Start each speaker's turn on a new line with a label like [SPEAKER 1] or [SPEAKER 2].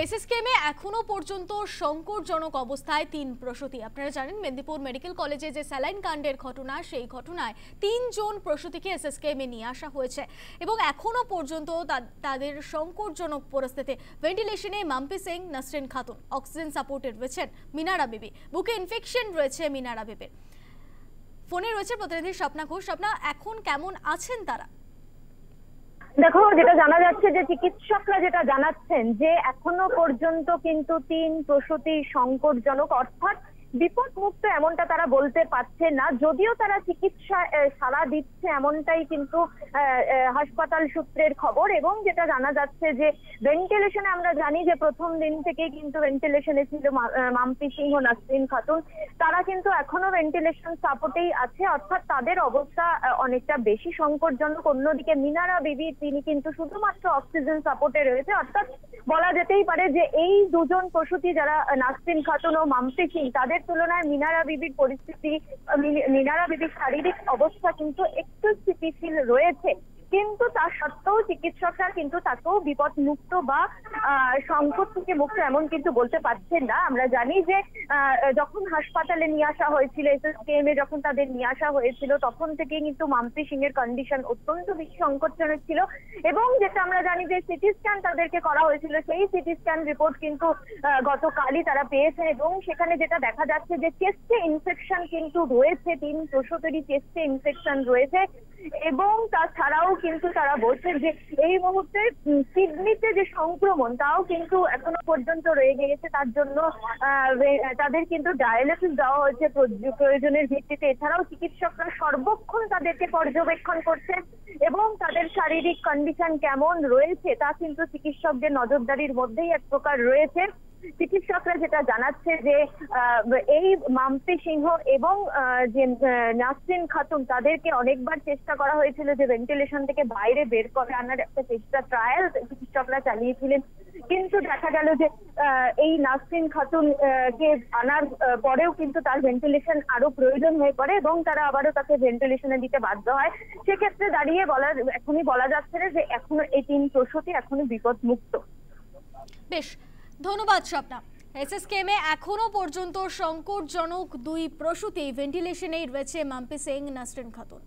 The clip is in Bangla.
[SPEAKER 1] এসএসকেএমে এখনো পর্যন্ত সংকটজনক অবস্থায় ৩ প্রসূতি। আপনারা জানেন মেদিনীপুর মেডিকেল কলেজে যে স্যালাইন কাণ্ডের ঘটনা, সেই ঘটনায় ৩ জন প্রসূতিকে এসএসকেএমে নিয়ে আসা হয়েছে এবং এখনো পর্যন্ত তাদের সংকটজনক পরিস্থিতি। ভেন্টিলেশনে মাম্পি সিং, নাসরিন খাতুন, অক্সিজেন সাপোর্টে রয়েছেন মিনারা বিবি, বুকে ইনফেকশন রয়েছে মিনারা বিবির। ফোনে রয়েছে প্রতিনিধি স্বপ্না ঘোষ। স্বপ্না, এখন কেমন আছেন তারা?
[SPEAKER 2] দেখো, যেটা জানা যাচ্ছে যে চিকিৎসকরা যেটা জানাচ্ছেন যে এখনো পর্যন্ত কিন্তু ৩ প্রসূতি সংকটজনক, অর্থাৎ বিপদ মুক্ত এমনটা তারা বলতে পারছে না, যদিও তারা চিকিৎসা সাড়া দিচ্ছে এমনটাই কিন্তু হাসপাতাল সূত্রের খবর। এবং যেটা জানা যাচ্ছে যে ভেন্টিলেশনে, আমরা জানি যে প্রথম দিন থেকেই কিন্তু ভেন্টিলেশনে ছিল মাম্পি সিং ও নাসরিন খাতুন। তারা কিন্তু এখনো ভেন্টিলেশন সাপোর্টেই আছে, অর্থাৎ তাদের অবস্থা অনেকটা বেশি সংকটজনক। অন্যদিকে মিনারা বিবি, তিনি কিন্তু শুধুমাত্র অক্সিজেন সাপোর্টে রয়েছে। অর্থাৎ বলা যেতেই পারে যে এই দুজন প্রসূতি, যারা নাসরিন খাতুন ও মাম্পি সিং, তাদের তুলনায় মিনারা বিবির পরিস্থিতি, মিনারা বিবির শারীরিক অবস্থা কিন্তু একটু স্থিতিশীল রয়েছে। কিন্তু তা সত্ত্বেও চিকিৎসকরা কিন্তু তাকেও বিপদ মুক্ত বা সংকট থেকে মুক্ত এমন কিন্তু বলতে পারছেন না। আমরা জানি যে যখন হাসপাতালে নিয়ে আসা হয়েছিল, এসএসকেএমে যখন তাদের নিয়ে আসা হয়েছিল, তখন থেকে কিন্তু মাম্পি সিং এর কন্ডিশন অত্যন্ত বেশি সংকটজনক ছিল। এবং যেটা আমরা জানি যে সিটি স্ক্যান তাদেরকে করা হয়েছিল, সেই সিটি স্ক্যান রিপোর্ট কিন্তু গতকালই তারা পেয়েছেন। এবং সেখানে যেটা দেখা যাচ্ছে যে চেস্টে ইনফেকশন কিন্তু রয়েছে, ৩ প্রসূতিরই চেস্টে ইনফেকশন রয়েছে। এবং তাছাড়াও কিন্তু তারা বলছেন যে এই মুহূর্তে কিডনিতে যে সংক্রমণ, তাও কিন্তু এখনো পর্যন্ত রয়ে গিয়েছে। তার জন্য তাদের কিন্তু ডায়ালিসিস দেওয়া হয়েছে প্রয়োজনের ভিত্তিতে। এছাড়াও চিকিৎসকরা সর্বক্ষণ তাদেরকে পর্যবেক্ষণ করছেন এবং তাদের শারীরিক কন্ডিশন কেমন রয়েছে তা কিন্তু চিকিৎসকদের নজরদারির মধ্যেই এক প্রকার রয়েছে। চিকিৎসকরা যেটা জানাচ্ছে যে এই মাম্পি সিংহ এবং যে নাসরিন খাতুন, তাদেরকে অনেকবার চেষ্টা করা হয়েছিল যে ভেন্টিলেশন থেকে বাইরে বের করে আনার একটা চেষ্টা, ট্রায়াল চিকিৎসকরা চালিয়েছিলেন। কিন্তু দেখা গেল যে এই নাসরিন খাতুন কে আনার পরেও কিন্তু তার ভেন্টিলেশন আরো প্রয়োজন হয়ে পড়ে এবং তারা আবারও তাকে ভেন্টিলেশনে দিতে বাধ্য হয়। সেক্ষেত্রে দাঁড়িয়ে এখনই বলা যাচ্ছে না যে এখনো এই ৩ প্রসূতি এখনো বিপদ মুক্ত।
[SPEAKER 1] বেশ, ধন্যবাদ স্বপ্না। এসএসকেএমে এখনো পর্যন্ত সংকটজনক 2 প্রসূতি, ভেন্টিলেশনেই রয়েছে মাম্পি সিং, নাসরিন খাতুন।